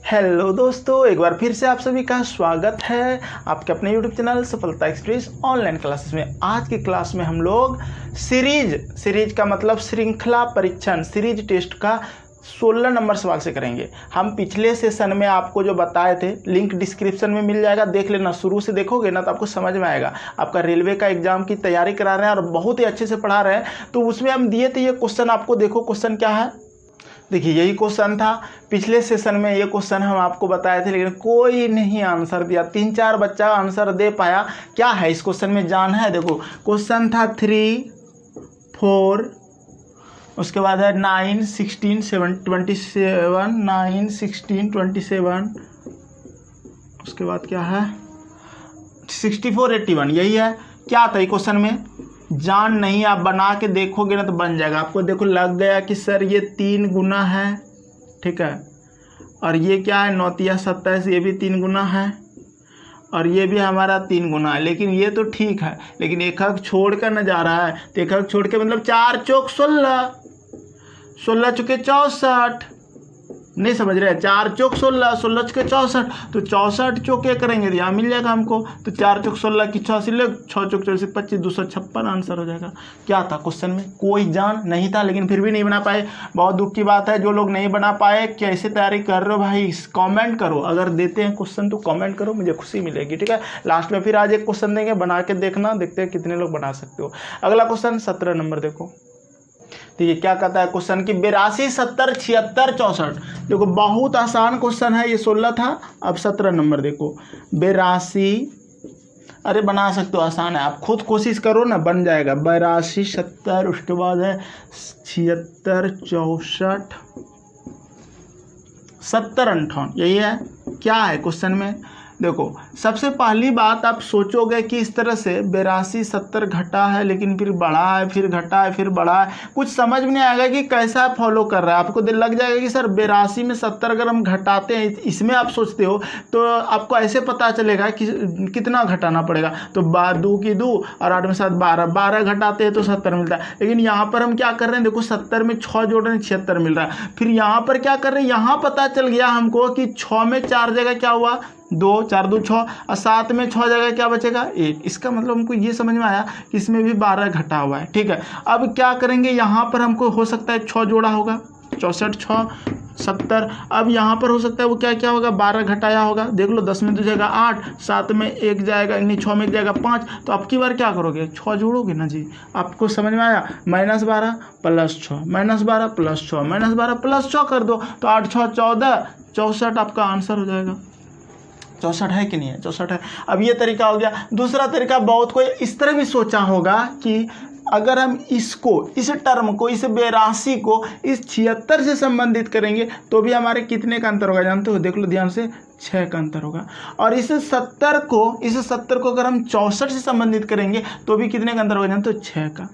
Hello दोस्तों, एक बार फिर से आप सभी का स्वागत है आपके अपने यूट्यूब चैनल सफलता एक्सप्रेस ऑनलाइन क्लासेस में। आज की क्लास में हम लोग सीरीज का मतलब श्रृंखला परीक्षण सीरीज टेस्ट का 16 नंबर सवाल से करेंगे। हम पिछले सेशन में आपको जो बताए थे, लिंक डिस्क्रिप्शन में मिल जाएगा, देख लेना। शुरू से देखोगे ना तो आपको समझ में आएगा। आपका रेलवे का एग्जाम की तैयारी करा रहे हैं और बहुत ही अच्छे से पढ़ा रहे हैं, तो उसमें हम दिए थे ये क्वेश्चन। आपको देखो क्वेश्चन क्या है, देखिए यही क्वेश्चन था। पिछले सेशन में ये क्वेश्चन हम आपको बताए थे, लेकिन कोई नहीं आंसर दिया। 3-4 बच्चा आंसर दे पाया। क्या है इस क्वेश्चन में जान है? देखो क्वेश्चन था 3, 4, उसके बाद है 9, 16, 27, 9, 16, 27, उसके बाद क्या है 64, 81। यही है। क्या था ये क्वेश्चन में? जान नहीं, आप बना के देखोगे ना तो बन जाएगा। आपको देखो लग गया कि सर ये 3 गुना है, ठीक है, और ये क्या है 9 × 27, ये भी 3 गुना है, और ये भी हमारा 3 गुना है। लेकिन ये तो ठीक है, लेकिन एक हक छोड़ कर न जा रहा है, तो एक हक छोड़ के मतलब 4 चौक 16, 16 चौके 64, नहीं समझ रहे? 4 चौक 16, 16 चौके 64, तो 64 चौके करेंगे तो यहाँ मिल जाएगा हमको। तो 4 चौक 16 की 86 ले, 6 चौक 24, 25, 256 आंसर हो जाएगा। क्या था क्वेश्चन में? कोई जान नहीं था, लेकिन फिर भी नहीं बना पाए। बहुत दुख की बात है। जो लोग नहीं बना पाए, कैसे तैयारी कर रहे हो भाई, कमेंट करो। अगर देते हैं क्वेश्चन तो कमेंट करो, मुझे खुशी मिलेगी, ठीक है। लास्ट में फिर आज एक क्वेश्चन देंगे, बना के देखना, देखते हैं कितने लोग बना सकते हो। अगला क्वेश्चन 17 नंबर देखो। तो ये क्या कहता है क्वेश्चन की 82, 70, 76, 64। देखो बहुत आसान क्वेश्चन है। ये 16 था, अब 17 नंबर देखो। 82, अरे बना सकते हो, आसान है, आप खुद कोशिश करो ना, बन जाएगा। 82, 70, उसके बाद है 76, 64, 70, 58। यही है। क्या है क्वेश्चन में? देखो सबसे पहली बात आप सोचोगे कि इस तरह से 82, 70 घटा है, लेकिन फिर बढ़ा है, फिर घटा है, फिर बढ़ा है। कुछ समझ में नहीं आएगा कि कैसा फॉलो कर रहा है। आपको दिल लग जाएगा कि सर 82 में 70 अगर हम घटाते हैं, इसमें आप सोचते हो, तो आपको ऐसे पता चलेगा कि कितना घटाना पड़ेगा। तो 2 की 2 और 8 में 7, 12 घटाते हैं तो 70 मिलता है। लेकिन यहाँ पर हम क्या कर रहे हैं, देखो 70 में 6 जोड़ रहे हैं, 76 मिल रहा है। फिर यहाँ पर क्या कर रहे हैं, यहाँ पता चल गया हमको कि 6 में 4 जगह क्या हुआ 2, 4 2 6, और 7 में 6 जगह क्या बचेगा 1। इसका मतलब हमको ये समझ में आया कि इसमें भी 12 घटा हुआ है, ठीक है। अब क्या करेंगे, यहाँ पर हमको हो सकता है 6 जोड़ा होगा, 64, 6, 70। अब यहाँ पर हो सकता है वो क्या क्या होगा, 12 घटाया होगा। देख लो 10 में 2 जाएगा 8, 7 में 1 जाएगा, नहीं 6 में 1 जाएगा 5। तो अब की बार क्या करोगे, 6 जोड़ोगे ना जी। आपको समझ में आया? -12 + 6, -12 + 6, -12 + 6 कर दो, तो 8 6 14, 64 आपका आंसर हो जाएगा। 64 है कि नहीं है? 64 है। अब ये तरीका हो गया। दूसरा तरीका, बहुत कोई इस तरह भी सोचा होगा कि अगर हम इसको, इस टर्म को, इस 82 को इस 76 से संबंधित करेंगे तो भी हमारे कितने का अंतर होगा जानते हो? देख लो ध्यान से, 6 का अंतर होगा। और इस 70 को अगर हम 64 से संबंधित करेंगे तो भी कितने का अंतर होगा जानते हो? 6 का,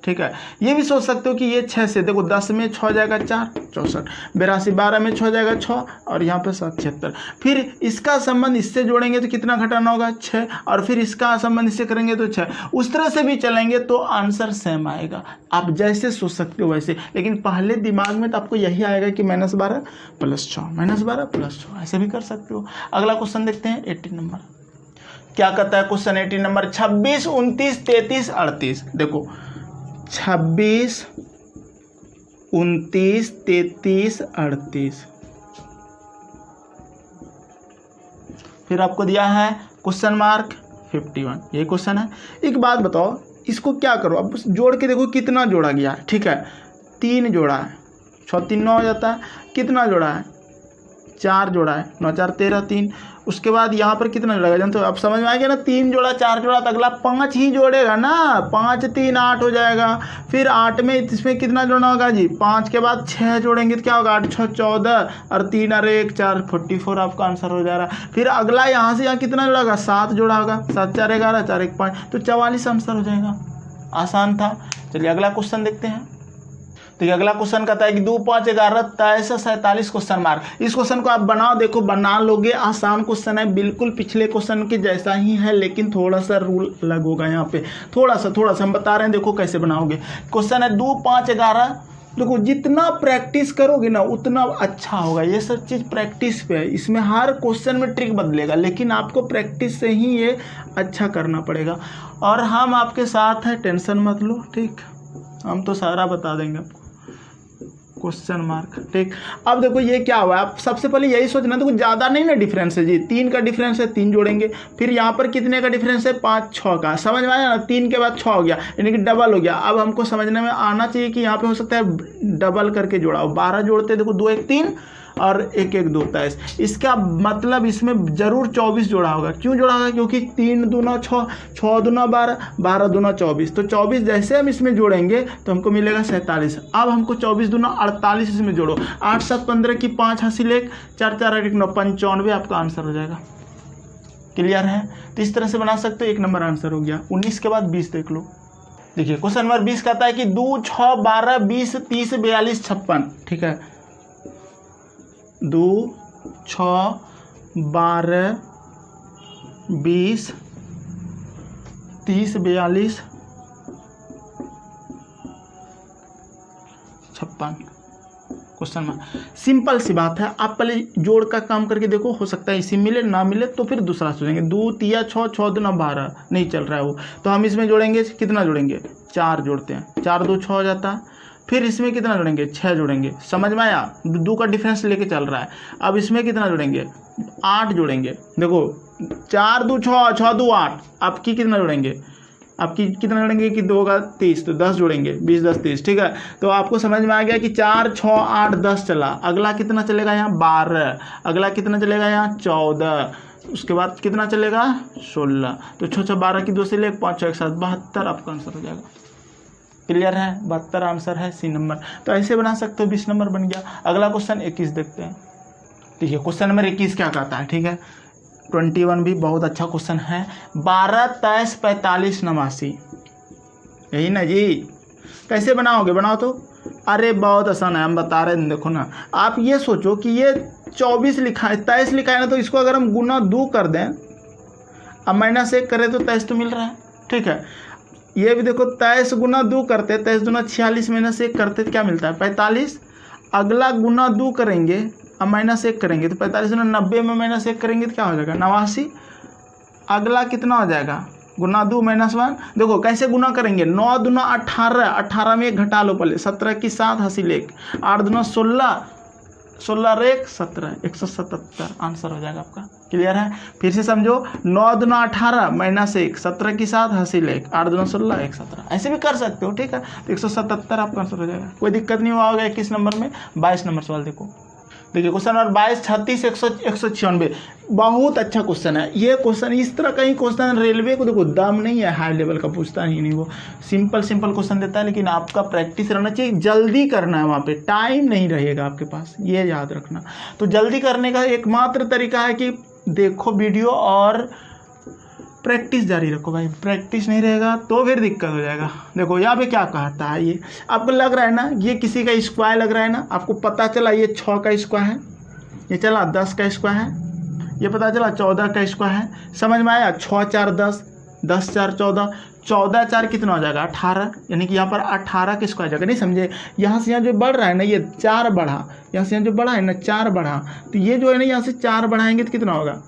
ठीक है। ये भी सोच सकते हो कि ये 6 से, देखो 10 में 6 जाएगा 4, 64, 82, 12 में 6 जाएगा 6, और यहाँ पे 7, 76। फिर इसका संबंध इससे जोड़ेंगे तो कितना घटाना होगा 6, और फिर इसका संबंध इससे करेंगे तो 6। उस तरह से भी चलेंगे तो आंसर सेम आएगा। आप जैसे सोच सकते हो वैसे, लेकिन पहले दिमाग में तो आपको यही आएगा कि -12 + 6, -12 + 6, ऐसे भी कर सकते हो। अगला क्वेश्चन देखते हैं 18 नंबर। क्या कहता है क्वेश्चन 18 नंबर? 26, 29, 33, 38। देखो 26, 29, 33, 38। फिर आपको दिया है क्वेश्चन मार्क 51। यही क्वेश्चन है। एक बात बताओ, इसको क्या करो, अब जोड़ के देखो कितना जोड़ा गया है, ठीक है। 3 जोड़ा है, 6 3 9 हो जाता है। कितना जोड़ा है? 4 जोड़ा है, 9 4 13, 3। उसके बाद यहाँ पर कितना जोड़ेगा जानते हो? अब समझ में आ गया ना, 3 जोड़ा 4 जोड़ा, तो अगला 5 ही जोड़ेगा ना। 5 3 8 हो जाएगा। फिर 8 में इसमें कितना जोड़ना होगा जी? 5 के बाद 6 जोड़ेंगे तो क्या होगा? 8 6 14, और 3 और 1 4, 44 आपका आंसर हो जा रहा है। फिर अगला यहाँ से यहाँ कितना जोड़ा? 7 जोड़ा होगा, 7 4 11, 4 1 5, तो 44 आंसर हो जाएगा। आसान था। चलिए अगला क्वेश्चन देखते हैं। तो ये अगला क्वेश्चन कहता है कि 2 5 11 23 47 क्वेश्चन मार्क। इस क्वेश्चन को आप बनाओ, देखो बना लोगे, आसान क्वेश्चन है, बिल्कुल पिछले क्वेश्चन के जैसा ही है, लेकिन थोड़ा सा रूल अलग होगा यहाँ पे, थोड़ा सा हम बता रहे हैं, देखो कैसे बनाओगे। क्वेश्चन है 2 5 11 देखो जितना प्रैक्टिस करोगे ना उतना अच्छा होगा। ये सब चीज़ प्रैक्टिस पे है, इसमें हर क्वेश्चन में ट्रिक बदलेगा, लेकिन आपको प्रैक्टिस से ही ये अच्छा करना पड़ेगा। और हम आपके साथ हैं, टेंशन मत लो, ठीक। हम तो सारा बता देंगे आपको, क्वेश्चन मार्क, ठीक। अब देखो ये क्या हुआ, आप सबसे पहले यही सोचना, देखो ज़्यादा नहीं ना डिफरेंस है जी, 3 का डिफरेंस है, 3 जोड़ेंगे। फिर यहाँ पर कितने का डिफरेंस है, 5 6 का, समझ में आया ना। 3 के बाद 6 हो गया, यानी कि डबल हो गया। अब हमको समझने में आना चाहिए कि यहाँ पे हो सकता है डबल करके जोड़ा हो। 12 जोड़ते देखो, 2 1 3 और 1 1 2 23। इसका मतलब इसमें जरूर 24 जोड़ा होगा। क्यों जोड़ा होगा, क्योंकि 3 दूना 6, 6 दूना 12, 12 दूना 24। तो 24 जैसे हम इसमें जोड़ेंगे तो हमको मिलेगा 47। अब हमको 24 दूना 48 इसमें जोड़ो, 8 7 15 की 5 हासिल 1, 4 4 8 9 95 आपका आंसर हो जाएगा। क्लियर है। तो इस तरह से बना सकते हो। 1 नंबर आंसर हो गया। 19 के बाद 20 देख लो। देखिए क्वेश्चन नंबर 20 कहता है कि 2 6 12 20 30 42 56, ठीक है। 2 6 12 20 30 42 56 क्वेश्चन में। सिंपल सी बात है, आप पहले जोड़ का काम करके देखो, हो सकता है इसी मिले, ना मिले तो फिर दूसरा सोचेंगे। 2 3 6 6 2 12 नहीं चल रहा है वो, तो हम इसमें जोड़ेंगे, कितना जोड़ेंगे, 4 जोड़ते हैं, 4 2 6 हो जाता है। फिर इसमें कितना जोड़ेंगे, 6 जोड़ेंगे, समझ में आया। 2 का डिफरेंस लेके चल रहा है। अब इसमें कितना जोड़ेंगे, 8 जोड़ेंगे। देखो 4 2 6 6 2 8, आपकी कितना जोड़ेंगे, आपकी कितना जोड़ेंगे कि 2 का 30, तो 10 जोड़ेंगे, 20 10 30, ठीक है। तो आपको समझ में आ गया कि 4 6 8 10 चला। अगला कितना चलेगा यहाँ, 12। अगला कितना चलेगा यहाँ, 14। उसके बाद कितना चलेगा, 16। तो 6 6 12 की 2 से ले 5 6 1 7 72 आपका आंसर हो जाएगा। क्लियर है, 72 आंसर है, सी नंबर। तो ऐसे बना सकते हो। 20 नंबर बन गया। अगला क्वेश्चन 21 देखते हैं। ठीक है, क्वेश्चन नंबर 21 क्या कहता है, ठीक है। 21 भी बहुत अच्छा क्वेश्चन है। 12 23 45 89, यही ना जी। कैसे बनाओगे, बनाओ तो। अरे बहुत आसान है, हम बता रहे हैं। देखो ना, आप ये सोचो कि ये 24 लिखा है, 23 लिखा है ना, तो इसको अगर हम गुना 2 कर दें, अब -1 करें तो 23 तो मिल रहा है, ठीक है। ये भी देखो 23 गुना 2 करते, 23 दूना 46 -1 करते तो क्या मिलता है, 45। अगला गुना 2 करेंगे, अब -1 करेंगे तो 45 दूना 90 में -1 करेंगे तो क्या हो जाएगा, 89। अगला कितना हो जाएगा, गुना 2 -1। देखो कैसे गुना करेंगे, 9 दूना 18, 18 में 1 घटा लो पहले, 17 की 7 हासिल 1, 8 दूना 16, 16 और 1 17, 177 आंसर हो जाएगा आपका। क्लियर है। फिर से समझो, 9 दूना 18 -1, 17 की 7 हासिल 1, 8 दूना 16 1 17, ऐसे भी कर सकते हो, ठीक है। तो 177 आपका आंसर हो जाएगा। कोई दिक्कत नहीं हुआ होगा। 21 नंबर में 22 नंबर सवाल देखो। देखिए क्वेश्चन नंबर 22 36 196, बहुत अच्छा क्वेश्चन है ये क्वेश्चन। इस तरह का ही क्वेश्चन रेलवे को देखो दम नहीं है, हाई लेवल का पूछता ही नहीं, वो सिंपल क्वेश्चन देता है, लेकिन आपका प्रैक्टिस रहना चाहिए। जल्दी करना है, वहाँ पे टाइम नहीं रहेगा आपके पास, ये याद रखना। तो जल्दी करने का एकमात्र तरीका है कि देखो वीडियो और प्रैक्टिस जारी रखो भाई। प्रैक्टिस नहीं रहेगा तो फिर दिक्कत हो जाएगा। देखो यहाँ पे क्या कहता है, ये आपको लग रहा है ना, ये किसी का स्क्वायर लग रहा है ना, आपको पता चला ये 6 का स्क्वायर है, ये चला 10 का स्क्वायर है, ये पता चला 14 का स्क्वायर है। समझ में आया। 6 4 10, 10 4 14, 14 4 कितना हो जाएगा 18, यानी कि यहाँ पर 18 का स्क्वायर जाएगा। नहीं समझे, यहाँ से यहाँ जो बढ़ रहा है ना, ये 4 बढ़ा, यहाँ से यहाँ जो बढ़ा है ना 4 बढ़ा, तो ये जो है ना यहाँ से 4 बढ़ाएंगे तो कितना होगा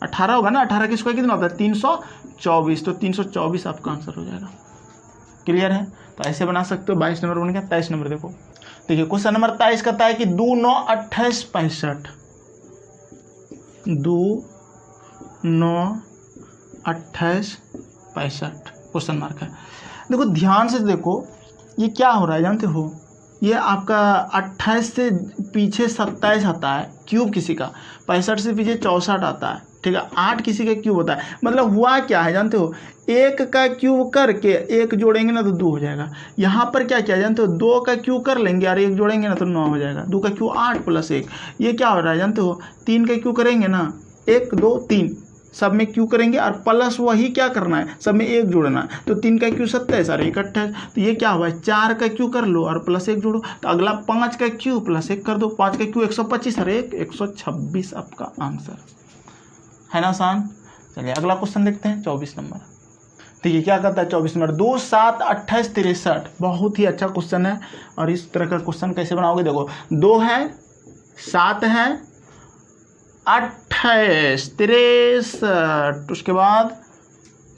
18 होगा ना। 18 का स्क्वायर कितना होता है 324, तो 324 आपका आंसर हो जाएगा। क्लियर है। तो ऐसे बना सकते हो। 22 नंबर बन गया। 23 नंबर देखो। देखिए क्वेश्चन नंबर 23 कहता है कि 2 9 28 65, 2 9 28 65 क्वेश्चन मार्क है। देखो ध्यान से देखो, ये क्या हो रहा है जानते हो, ये आपका 28 से पीछे 27 आता है क्यूब किसी का, 65 से पीछे 64 आता है, ठीक है। 8 किसी का क्यूब होता है। मतलब हुआ क्या है जानते हो, 1 का क्यूब करके 1 जोड़ेंगे ना तो 2 हो जाएगा। यहाँ पर क्या किया जानते हो, 2 का क्यूब कर लेंगे और 1 जोड़ेंगे ना तो 9 हो जाएगा। 2 का क्यूब 8 + 1, ये क्या हो रहा है जानते हो, 3 का क्यूब करेंगे ना, 1 2 3 सब में क्यू करेंगे और प्लस वही क्या करना है, सब में 1 जोड़ना है। तो 3 का क्यू 27 और 1 28, तो ये क्या हुआ, 4 का क्यू कर लो और +1 जोड़ो। तो अगला 5 का क्यू +1 कर दो, 5 का क्यू 125 और 1 126 आपका आंसर है ना। आसान। चलिए अगला क्वेश्चन देखते हैं 24 नंबर। ठीक है, क्या करता है 24 नंबर 2 7 28 63, बहुत ही अच्छा क्वेश्चन है। और इस तरह का क्वेश्चन कैसे बनाओगे, देखो 2 है 7 है 28 63, उसके बाद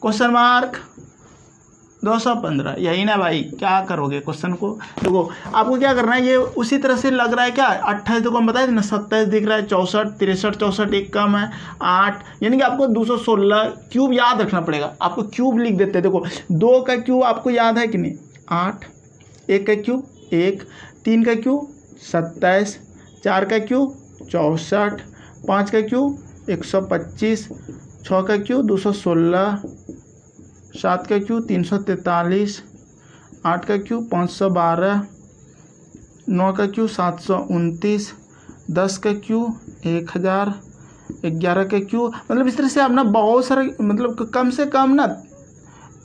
क्वेश्चन मार्क 215, यही ना भाई। क्या करोगे क्वेश्चन को, देखो आपको क्या करना है, ये उसी तरह से लग रहा है क्या 28, देखो हम बताए थे ना 27 दिख रहा है, 64 63 64 एक कम है 8, यानी कि आपको 216 क्यूब याद रखना पड़ेगा। आपको क्यूब लिख देते हैं, देखो 2 का क्यूब आपको याद है कि नहीं 8, 1 का क्यूब 1, 3 का क्यूब 27, 4 का क्यूब 64, 5 का क्यूब 125, 6 का क्यूब 216, 7 का क्यूब 343, 8 का क्यूब 512, 9 का क्यूब 729, 10 का क्यूब 1000, 11 का क्यूब, मतलब इस तरह से आप ना बहुत सारे, मतलब कम से कम ना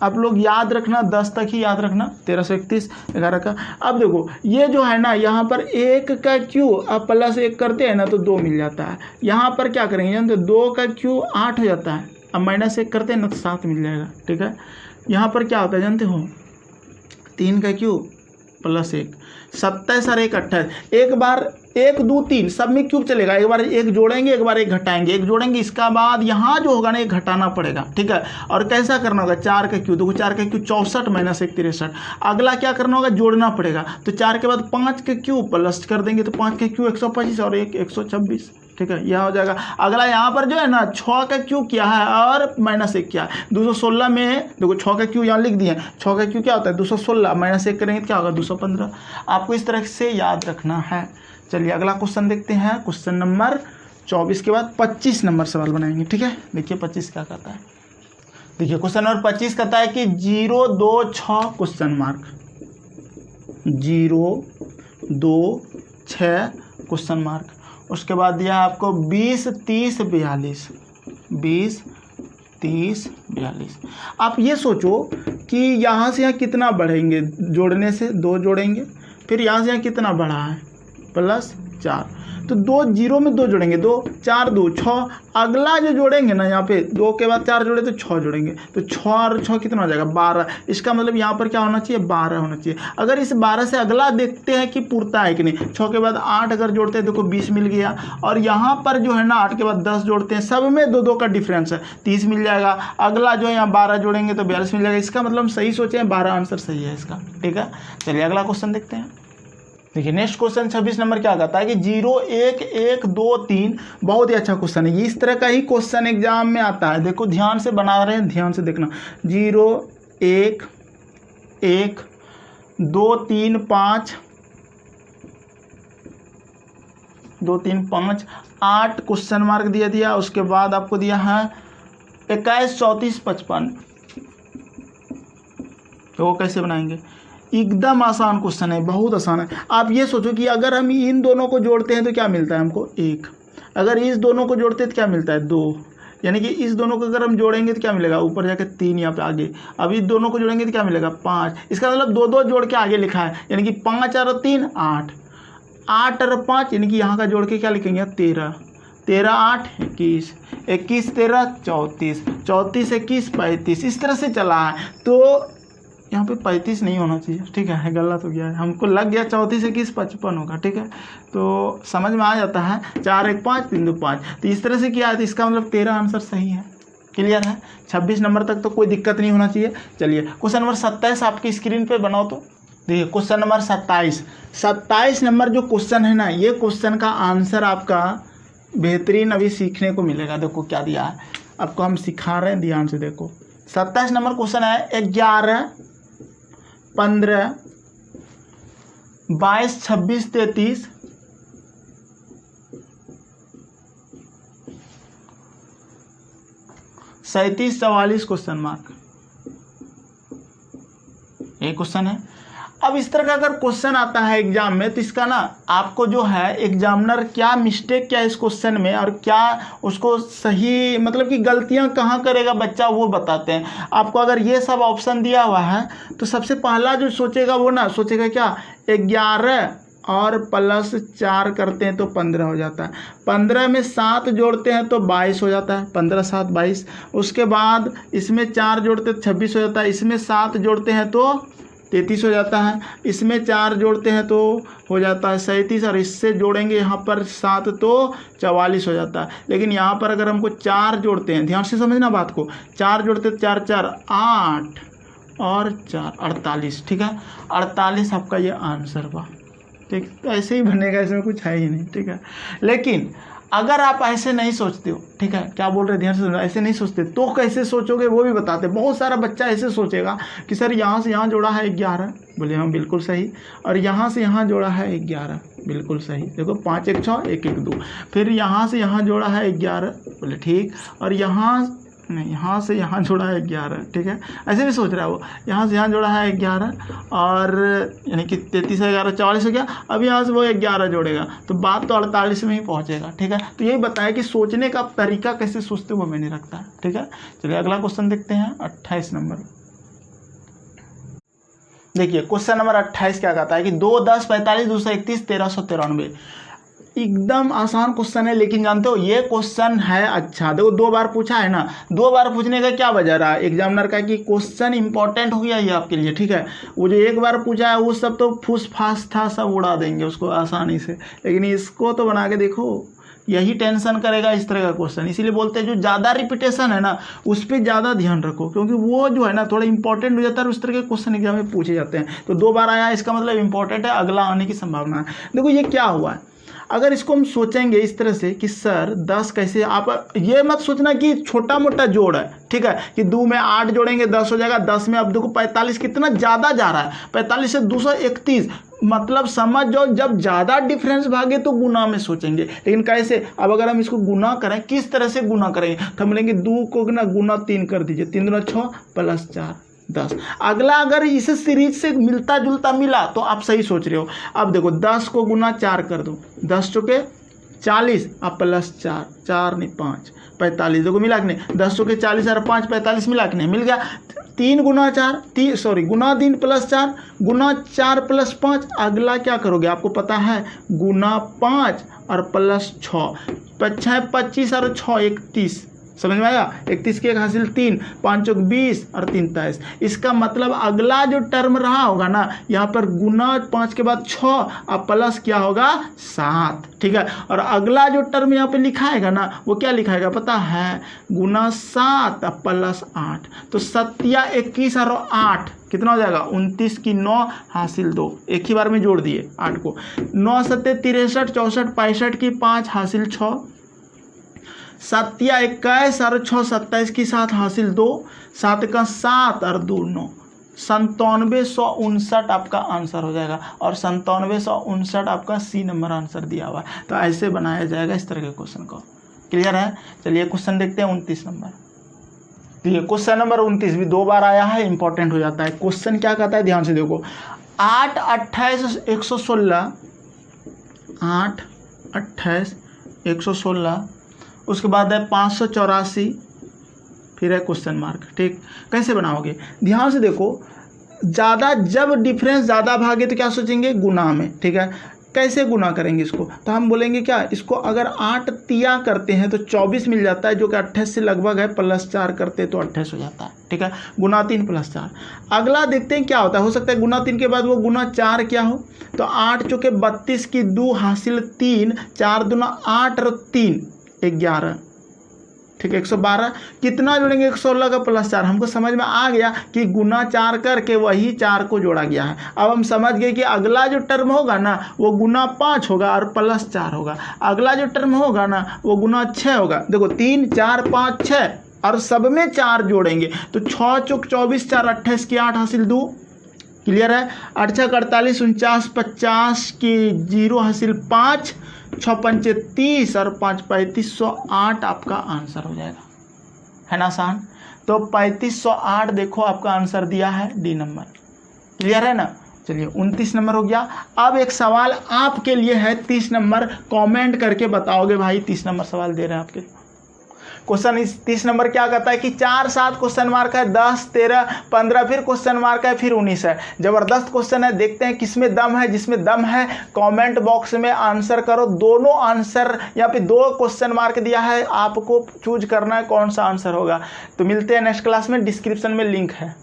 आप लोग याद रखना 10 तक ही याद रखना, 1331, 11 का। अब देखो ये जो है ना यहाँ पर 1 का क्यूब आप प्लस 1 करते हैं ना तो 2 मिल जाता है। यहाँ पर क्या करेंगे जानते हो, 2 का क्यूब 8 हो जाता है, अब माइनस 1 करते हैं ना तो 7 मिल जाएगा। ठीक है, यहाँ पर क्या होता है जानते हो, 3 का क्यूब प्लस 1 27 और 1 28, एक बार 1 2 3 सब में क्यूब चलेगा, एक बार 1 जोड़ेंगे एक बार 1 घटाएंगे, 1 जोड़ेंगे, इसका बाद यहाँ जो होगा ना 1 घटाना पड़ेगा। ठीक है, और कैसा करना होगा, 4 का क्यूब, देखो 4 का क्यूब 64 माइनस 1 63, अगला क्या करना होगा जोड़ना पड़ेगा, तो 4 के बाद 5 के क्यूब प्लस कर देंगे, तो 5 के क्यूब 125 और 1 126। ठीक है, यह हो जाएगा। अगला यहाँ पर जो है ना 6 का क्यूब क्या है और माइनस 1 क्या है, 216 में देखो 6 का क्यूब यहाँ लिख दिए, 6 का क्यूब क्या होता है 216, माइनस 1 करेंगे तो क्या होगा 215। आपको इस तरह से याद रखना है। चलिए अगला क्वेश्चन देखते हैं, क्वेश्चन नंबर 24 के बाद 25 नंबर सवाल बनाएंगे। ठीक है, देखिए 25 क्या कहता है, देखिए क्वेश्चन नंबर 25 कहता है कि 0 2 6 क्वेश्चन मार्क, 0 2 6 क्वेश्चन मार्क, उसके बाद दिया आपको 20 30 42, 20 30 42। आप ये सोचो कि यहाँ से यहाँ कितना बढ़ेंगे, जोड़ने से 2 जोड़ेंगे, फिर यहाँ से यहाँ कितना बढ़ा है प्लस 4, तो 2 0 में 2 जोड़ेंगे, 2 4 2 6, अगला जो जोड़ेंगे ना यहाँ पे 2 के बाद 4 जोड़े तो 6 जोड़ेंगे, तो 6 और 6 कितना हो जाएगा 12। इसका मतलब यहाँ पर क्या होना चाहिए 12 होना चाहिए। अगर इस 12 से अगला देखते हैं कि पूरता है कि नहीं, 6 के बाद 8 अगर जोड़ते हैं देखो 20 मिल गया, और यहाँ पर जो है ना 8 के बाद 10 जोड़ते हैं, सब में 2 2 का डिफरेंस है, 30 मिल जाएगा। अगला जो है यहाँ 12 जोड़ेंगे तो 42 मिल जाएगा। इसका मतलब सही सोचें 12 आंसर सही है इसका। ठीक है, चलिए अगला क्वेश्चन देखते हैं। देखिए नेक्स्ट क्वेश्चन 26 नंबर क्या कहता है कि 0 1 1 2 3, बहुत ही अच्छा क्वेश्चन है। इस तरह का ही क्वेश्चन एग्जाम में आता है, देखो ध्यान से बना रहे हैं, ध्यान से देखना। 0 1 1 2 3 5 2 3 5 8 क्वेश्चन मार्क दिया, उसके बाद आपको दिया है 21 34 55। तो वो कैसे बनाएंगे, एकदम आसान क्वेश्चन है, बहुत आसान है। आप ये सोचो कि अगर हम इन दोनों को जोड़ते हैं तो क्या मिलता है हमको 1, अगर इस दोनों को जोड़ते हैं तो क्या मिलता है 2, यानी कि इस दोनों को अगर हम जोड़ेंगे तो क्या मिलेगा ऊपर जाकर 3 यहाँ पे आगे, अब इस दोनों को जोड़ेंगे तो क्या मिलेगा 5। इसका मतलब 2 2 जोड़ के आगे लिखा है, यानी कि 5 और 3 8, 8 और 5 यानी कि यहाँ का जोड़ के क्या लिखेंगे 13, 13 8 21, 21 13 34, 34 21 35, इस तरह से चला है। तो यहाँ पे 35 नहीं होना चाहिए, ठीक है, गलत हो गया है, हमको लग गया 34 21 55 होगा। ठीक है, तो समझ में आ जाता है 4 1 5 3 2 5, तो इस तरह से किया है, तो इसका मतलब 13 आंसर सही है। क्लियर है, 26 नंबर तक तो कोई दिक्कत नहीं होना चाहिए। चलिए क्वेश्चन नंबर 27 आपकी स्क्रीन पे बनाओ, तो देखिए क्वेश्चन नंबर 27 नंबर जो क्वेश्चन है ना, ये क्वेश्चन का आंसर आपका बेहतरीन अभी सीखने को मिलेगा। देखो क्या दिया है आपको, हम सिखा रहे हैं, ध्यान से देखो। 27 नंबर क्वेश्चन है 11 15 22 26 33 37 44 क्वेश्चन मार्क, ये क्वेश्चन है। अब इस तरह का अगर क्वेश्चन आता है एग्जाम में, तो इसका ना आपको जो है एग्जामिनर क्या मिस्टेक क्या इस क्वेश्चन में और क्या उसको सही, मतलब कि गलतियां कहाँ करेगा बच्चा, वो बताते हैं आपको। अगर ये सब ऑप्शन दिया हुआ है तो सबसे पहला जो सोचेगा वो ना सोचेगा क्या 11 और प्लस 4 करते हैं तो 15 हो जाता है। 15 में 7 जोड़ते हैं तो 22 हो जाता है, 15 7 22। उसके बाद इसमें 4 जोड़ते हैं तो 26 हो जाता है, इसमें 7 जोड़ते हैं तो 33 हो जाता है, इसमें 4 जोड़ते हैं तो हो जाता है 37, और इससे जोड़ेंगे यहाँ पर 7 तो 44 हो जाता है। लेकिन यहाँ पर अगर हमको 4 जोड़ते हैं, ध्यान से समझना बात को, 4 जोड़ते हैं 4 4 8 और 4 48, ठीक है। 48 आपका ये आंसर हुआ, ठीक। ऐसे ही बनेगा, इसमें कुछ है ही नहीं, ठीक है। लेकिन अगर आप ऐसे नहीं सोचते हो, ठीक है, क्या बोल रहे ध्यान से सुनो, ऐसे नहीं सोचते तो कैसे सोचोगे वो भी बताते। बहुत सारा बच्चा ऐसे सोचेगा कि सर यहाँ से यहाँ जोड़ा है 11, बोले हाँ बिल्कुल सही, और यहाँ से यहाँ जोड़ा है 11, बिल्कुल सही। देखो 5 1 6 1 1 2, फिर यहाँ से यहाँ जोड़ा है 11, बोले ठीक, और यहाँ नहीं, यहाँ से यहाँ जोड़ा है 11, ठीक है। ऐसे भी सोच रहा है वो, यहाँ से यहाँ जोड़ा है 11, और यानी कि 33 11 44 हो गया। अब यहाँ से वो 11 जोड़ेगा तो बात तो 48 में ही पहुँचेगा, ठीक है। तो यही बताया कि सोचने का तरीका कैसे सोचते वो मैंने रखता है, ठीक है। चलिए अगला क्वेश्चन देखते हैं, 28 नंबर। देखिए क्वेश्चन नंबर 28 क्या कहता है कि 2 10 45 231 1393। एकदम आसान क्वेश्चन है, लेकिन जानते हो ये क्वेश्चन है अच्छा। देखो 2 बार पूछा है ना, 2 बार पूछने का क्या वजह रहा एग्जामिनर का कि क्वेश्चन इंपॉर्टेंट हो गया ये आपके लिए, ठीक है। वो जो 1 बार पूछा है वो सब तो फूस फास था, सब उड़ा देंगे उसको आसानी से, लेकिन इसको तो बना के देखो, यही टेंशन करेगा इस तरह का क्वेश्चन। इसीलिए बोलते हैं जो ज़्यादा रिपीटेशन है ना उस पर ज़्यादा ध्यान रखो, क्योंकि वो जो है ना थोड़ा इंपॉर्टेंट हो जाता है और उस तरह के क्वेश्चन एग्जाम में पूछे जाते हैं। तो 2 बार आया इसका मतलब इंपॉर्टेंट है, अगला आने की संभावना है। देखो ये क्या हुआ है, अगर इसको हम सोचेंगे इस तरह से कि सर 10 कैसे, आप ये मत सोचना कि छोटा मोटा जोड़ है, ठीक है, कि 2 में 8 जोड़ेंगे 10 हो जाएगा। 10 में अब देखो 45 कितना ज़्यादा जा रहा है, 45 से 231, मतलब समझ जाओ जब ज़्यादा डिफरेंस भागे तो गुना में सोचेंगे। लेकिन कैसे, अब अगर हम इसको गुना करें, किस तरह से गुना करेंगे, तो हम बोलेंगे 2 को ना गुना 3 कर दीजिए, 3 दूना 6 प्लस 4 10। अगला अगर इसे सीरीज से मिलता जुलता मिला तो आप सही सोच रहे हो। अब देखो 10 को गुना 4 कर दो, 10 चौके 40, अब प्लस 4 4 नहीं 5 45, देखो मिला कि नहीं, 10 चौके 40 और 5 45 मिला कि नहीं, मिल गया। 3 गुना 4 गुना 3 प्लस 4 गुना 4 प्लस 5। अगला क्या करोगे आपको पता है, गुना 5 और प्लस 6, 6 25 और 6 31, समझ में आया। 31 के 1 हासिल 3, 5 चौक 20 और 3 23। इसका मतलब अगला जो टर्म रहा होगा ना, यहाँ पर गुना 5 के बाद 6 और प्लस क्या होगा 7, ठीक है। और अगला जो टर्म यहाँ पे लिखाएगा ना वो क्या लिखाएगा पता है, गुना 7 और प्लस 8। तो 7 या 21 और 8 कितना हो जाएगा, 29 की 9 हासिल 2, एक ही बार में जोड़ दिए 8 को। 9 7 63 64 65 की 5 हासिल 6, 7 या 21 और 6 27 की 7 हासिल 2, 7 का 7 और 2 9, 9759 आपका आंसर हो जाएगा। और 9759 आपका सी नंबर आंसर दिया हुआ है। तो ऐसे बनाया जाएगा इस तरह के क्वेश्चन को, क्लियर है। चलिए क्वेश्चन देखते हैं 29 नंबर। तो ये क्वेश्चन नंबर 29 भी 2 बार आया है, इंपॉर्टेंट हो जाता है। क्वेश्चन क्या कहता है ध्यान से देखो, 8 28 116, 8 28 116, उसके बाद है 584, फिर है क्वेश्चन मार्क, ठीक। कैसे बनाओगे ध्यान से देखो, ज़्यादा जब डिफरेंस ज़्यादा भागे तो क्या सोचेंगे, गुना में, ठीक है। कैसे गुना करेंगे इसको, तो हम बोलेंगे क्या, इसको अगर 8 तिया करते हैं तो 24 मिल जाता है, जो कि 28 से लगभग है, प्लस 4 करते हैं तो 28 हो जाता है, ठीक है। गुना 3 प्लस 4। अगला देखते हैं क्या होता है, हो सकता है गुना 3 के बाद वो गुना 4 क्या हो, तो 8 चौके 32 की 2 हासिल 3, 4 दूना 8 और 3 11, ठीक है। 112 कितना जोड़ेंगे, 116 का प्लस 4। हमको समझ में आ गया कि गुना 4 करके वही 4 को जोड़ा गया है। अब हम समझ गए कि अगला जो टर्म होगा ना वो गुना 5 होगा और प्लस 4 होगा। अगला जो टर्म होगा ना वो गुना 6 होगा। देखो 3 4 5 6 और सब में 4 जोड़ेंगे तो 6 चौक 24 4 28 की 8 हासिल 2, क्लियर है। 8 6 48 49 50 की 0 हासिल 5, 6 5 30 और 5 3508 आपका आंसर हो जाएगा, है ना आसान। तो 3508 देखो आपका आंसर दिया है डी नंबर, क्लियर है ना। चलिए 29 नंबर हो गया। अब एक सवाल आपके लिए है 30 नंबर, कमेंट करके बताओगे भाई 30 नंबर सवाल दे रहे हैं आपके, क्वेश्चन 30 नंबर क्या कहता है कि 4 7 क्वेश्चन मार्क है, 10 13 15 फिर क्वेश्चन मार्क है, फिर 19 है। जबरदस्त क्वेश्चन है, देखते हैं किसमें दम है। जिसमें दम है कमेंट बॉक्स में आंसर करो। दोनों आंसर यहाँ पे 2 क्वेश्चन मार्क दिया है, आपको चूज करना है कौन सा आंसर होगा। तो मिलते हैं नेक्स्ट क्लास में, डिस्क्रिप्शन में लिंक है।